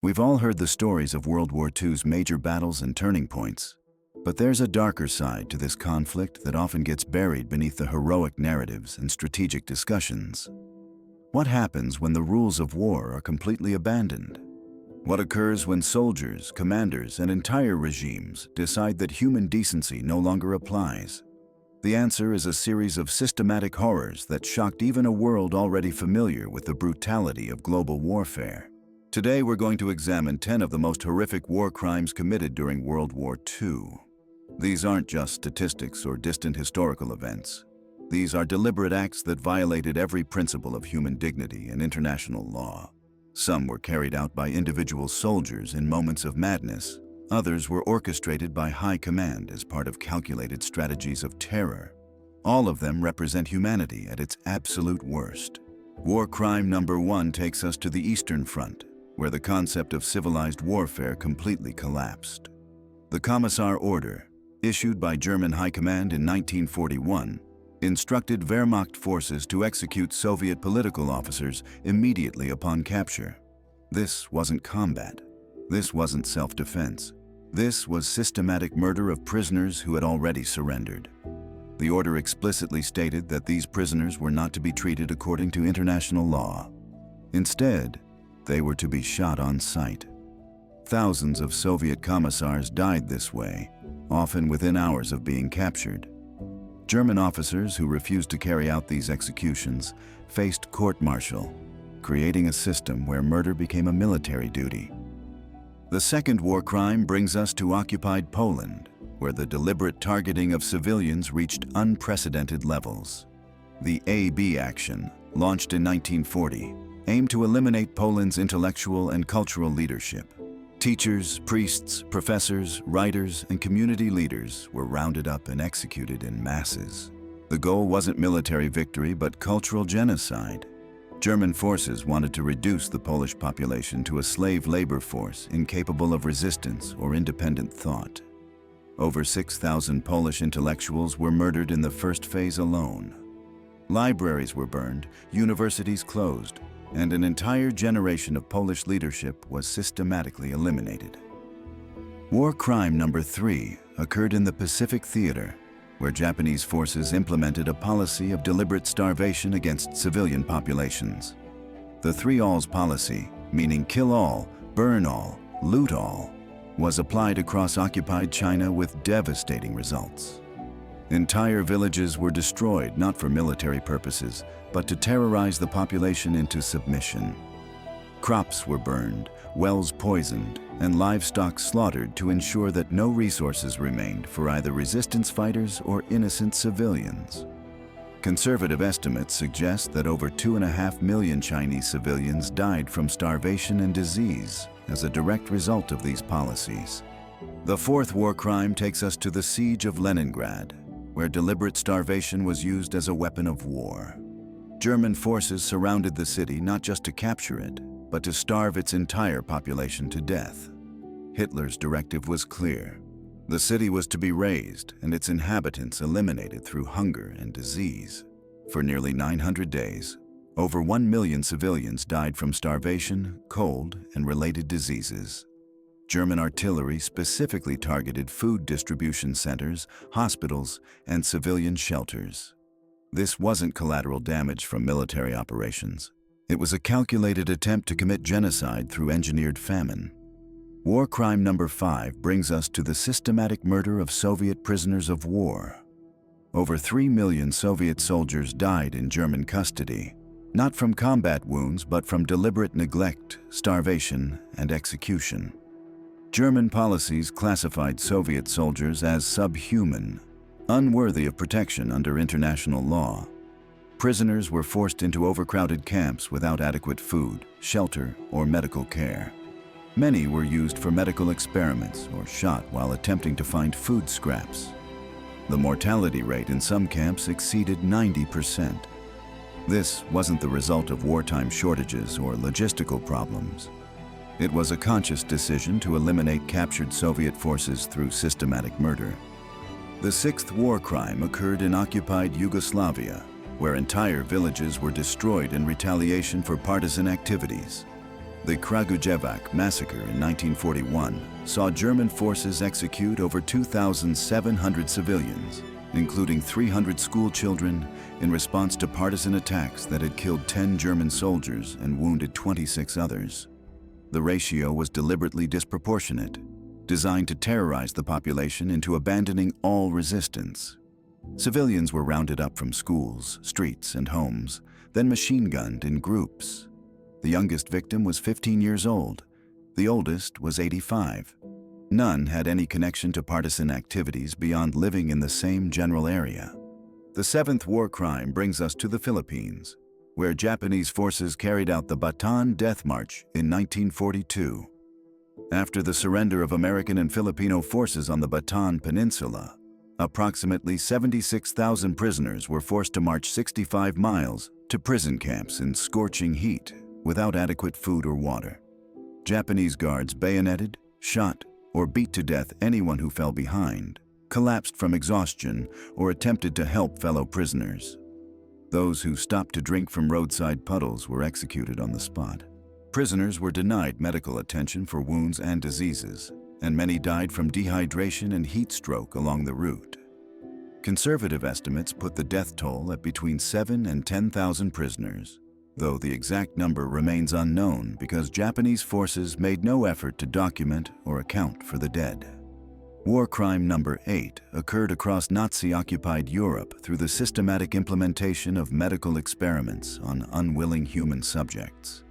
We've all heard the stories of World War II's major battles and turning points, but there's a darker side to this conflict that often gets buried beneath the heroic narratives and strategic discussions. What happens when the rules of war are completely abandoned? What occurs when soldiers, commanders, and entire regimes decide that human decency no longer applies? The answer is a series of systematic horrors that shocked even a world already familiar with the brutality of global warfare. Today, we're going to examine 10 of the most horrific war crimes committed during World War II. These aren't just statistics or distant historical events. These are deliberate acts that violated every principle of human dignity and international law. Some were carried out by individual soldiers in moments of madness. Others were orchestrated by high command as part of calculated strategies of terror. All of them represent humanity at its absolute worst. War crime number 1 takes us to the Eastern Front, where the concept of civilized warfare completely collapsed. The Commissar Order, issued by German High Command in 1941, instructed Wehrmacht forces to execute Soviet political officers immediately upon capture. This wasn't combat. This wasn't self-defense. This was systematic murder of prisoners who had already surrendered. The order explicitly stated that these prisoners were not to be treated according to international law. Instead, they were to be shot on sight. Thousands of Soviet commissars died this way, often within hours of being captured. German officers who refused to carry out these executions faced court-martial, creating a system where murder became a military duty. The second war crime brings us to occupied Poland, where the deliberate targeting of civilians reached unprecedented levels. The AB Action, launched in 1940, aimed to eliminate Poland's intellectual and cultural leadership. Teachers, priests, professors, writers, and community leaders were rounded up and executed in masses. The goal wasn't military victory, but cultural genocide. German forces wanted to reduce the Polish population to a slave labor force incapable of resistance or independent thought. Over 6,000 Polish intellectuals were murdered in the first phase alone. Libraries were burned, universities closed, and an entire generation of Polish leadership was systematically eliminated. War crime number 3 occurred in the Pacific Theater, where Japanese forces implemented a policy of deliberate starvation against civilian populations. The 3 alls policy, meaning kill all, burn all, loot all, was applied across occupied China with devastating results. Entire villages were destroyed not for military purposes, but to terrorize the population into submission. Crops were burned, wells poisoned, and livestock slaughtered to ensure that no resources remained for either resistance fighters or innocent civilians. Conservative estimates suggest that over 2.5 million Chinese civilians died from starvation and disease as a direct result of these policies. The fourth war crime takes us to the Siege of Leningrad, where deliberate starvation was used as a weapon of war. German forces surrounded the city not just to capture it, but to starve its entire population to death. Hitler's directive was clear. The city was to be razed and its inhabitants eliminated through hunger and disease. For nearly 900 days, over 1 million civilians died from starvation, cold, and related diseases. German artillery specifically targeted food distribution centers, hospitals, and civilian shelters. This wasn't collateral damage from military operations. It was a calculated attempt to commit genocide through engineered famine. War crime number 5 brings us to the systematic murder of Soviet prisoners of war. Over 3 million Soviet soldiers died in German custody, not from combat wounds, but from deliberate neglect, starvation, and execution. German policies classified Soviet soldiers as subhuman, unworthy of protection under international law. Prisoners were forced into overcrowded camps without adequate food, shelter, or medical care. Many were used for medical experiments or shot while attempting to find food scraps. The mortality rate in some camps exceeded 90%. This wasn't the result of wartime shortages or logistical problems. It was a conscious decision to eliminate captured Soviet forces through systematic murder. The sixth war crime occurred in occupied Yugoslavia, where entire villages were destroyed in retaliation for partisan activities. The Kragujevac massacre in 1941 saw German forces execute over 2,700 civilians, including 300 school children, in response to partisan attacks that had killed 10 German soldiers and wounded 26 others. The ratio was deliberately disproportionate, designed to terrorize the population into abandoning all resistance. Civilians were rounded up from schools, streets, and homes, then machine-gunned in groups. The youngest victim was 15 years old. The oldest was 85. None had any connection to partisan activities beyond living in the same general area. The seventh war crime brings us to the Philippines, where Japanese forces carried out the Bataan Death March in 1942. After the surrender of American and Filipino forces on the Bataan Peninsula, approximately 76,000 prisoners were forced to march 65 miles to prison camps in scorching heat without adequate food or water. Japanese guards bayoneted, shot, or beat to death anyone who fell behind, collapsed from exhaustion, or attempted to help fellow prisoners. Those who stopped to drink from roadside puddles were executed on the spot. Prisoners were denied medical attention for wounds and diseases, and many died from dehydration and heat stroke along the route. Conservative estimates put the death toll at between 7,000 and 10,000 prisoners, though the exact number remains unknown because Japanese forces made no effort to document or account for the dead. War crime number 8 occurred across Nazi-occupied Europe through the systematic implementation of medical experiments on unwilling human subjects.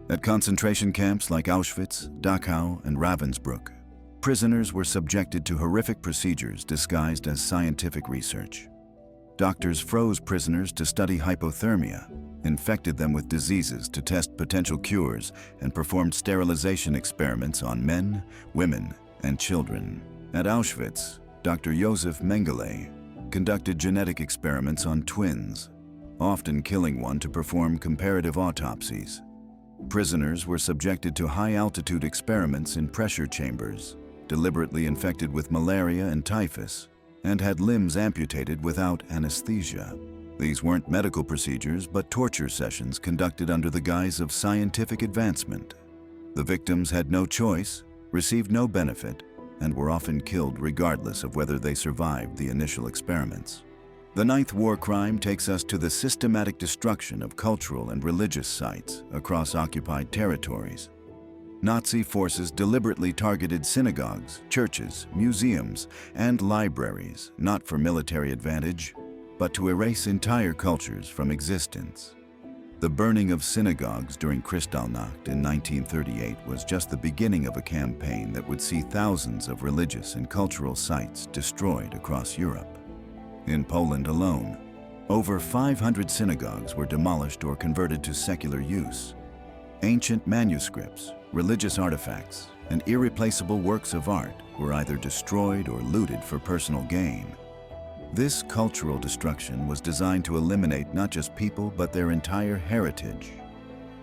At concentration camps like Auschwitz, Dachau, and Ravensbrück, prisoners were subjected to horrific procedures disguised as scientific research. Doctors froze prisoners to study hypothermia, infected them with diseases to test potential cures, and performed sterilization experiments on men, women, and children. At Auschwitz, Dr. Josef Mengele conducted genetic experiments on twins, often killing one to perform comparative autopsies. Prisoners were subjected to high-altitude experiments in pressure chambers, deliberately infected with malaria and typhus, and had limbs amputated without anesthesia. These weren't medical procedures, but torture sessions conducted under the guise of scientific advancement. The victims had no choice, received no benefit, and were often killed regardless of whether they survived the initial experiments. The ninth war crime takes us to the systematic destruction of cultural and religious sites across occupied territories. Nazi forces deliberately targeted synagogues, churches, museums, and libraries, not for military advantage, but to erase entire cultures from existence. The burning of synagogues during Kristallnacht in 1938 was just the beginning of a campaign that would see thousands of religious and cultural sites destroyed across Europe. In Poland alone, over 500 synagogues were demolished or converted to secular use. Ancient manuscripts, religious artifacts, and irreplaceable works of art were either destroyed or looted for personal gain. This cultural destruction was designed to eliminate not just people, but their entire heritage.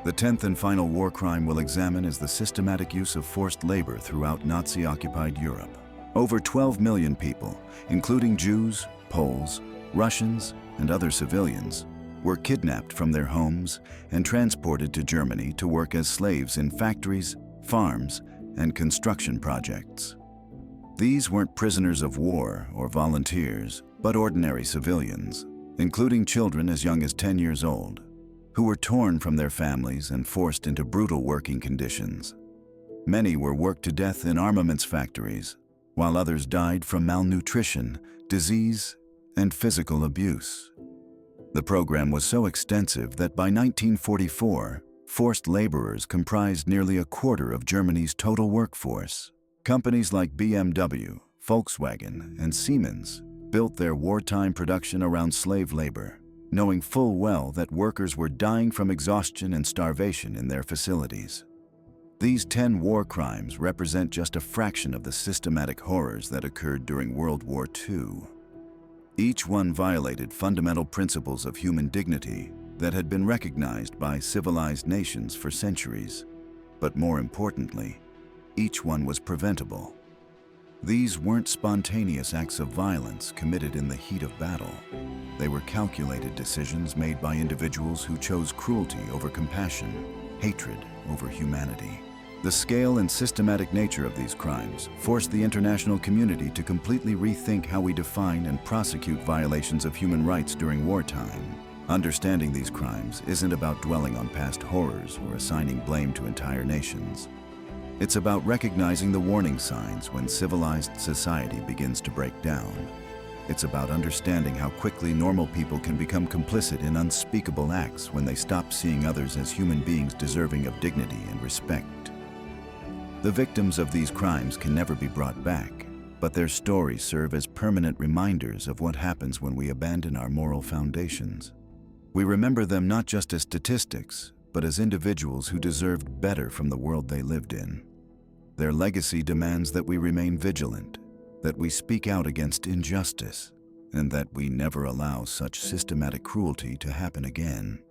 The 10th and final war crime we'll examine is the systematic use of forced labor throughout Nazi-occupied Europe. Over 12 million people, including Jews, Poles, Russians, and other civilians, were kidnapped from their homes and transported to Germany to work as slaves in factories, farms, and construction projects. These weren't prisoners of war or volunteers, but ordinary civilians, including children as young as 10 years old, who were torn from their families and forced into brutal working conditions. Many were worked to death in armaments factories, while others died from malnutrition, disease, and physical abuse. The program was so extensive that by 1944, forced laborers comprised nearly a quarter of Germany's total workforce. Companies like BMW, Volkswagen, and Siemens built their wartime production around slave labor, knowing full well that workers were dying from exhaustion and starvation in their facilities. These 10 war crimes represent just a fraction of the systematic horrors that occurred during World War II. Each one violated fundamental principles of human dignity that had been recognized by civilized nations for centuries. But more importantly, each one was preventable. These weren't spontaneous acts of violence committed in the heat of battle. They were calculated decisions made by individuals who chose cruelty over compassion, hatred over humanity. The scale and systematic nature of these crimes forced the international community to completely rethink how we define and prosecute violations of human rights during wartime. Understanding these crimes isn't about dwelling on past horrors or assigning blame to entire nations. It's about recognizing the warning signs when civilized society begins to break down. It's about understanding how quickly normal people can become complicit in unspeakable acts when they stop seeing others as human beings deserving of dignity and respect. The victims of these crimes can never be brought back, but their stories serve as permanent reminders of what happens when we abandon our moral foundations. We remember them not just as statistics, but as individuals who deserved better from the world they lived in. Their legacy demands that we remain vigilant, that we speak out against injustice, and that we never allow such systematic cruelty to happen again.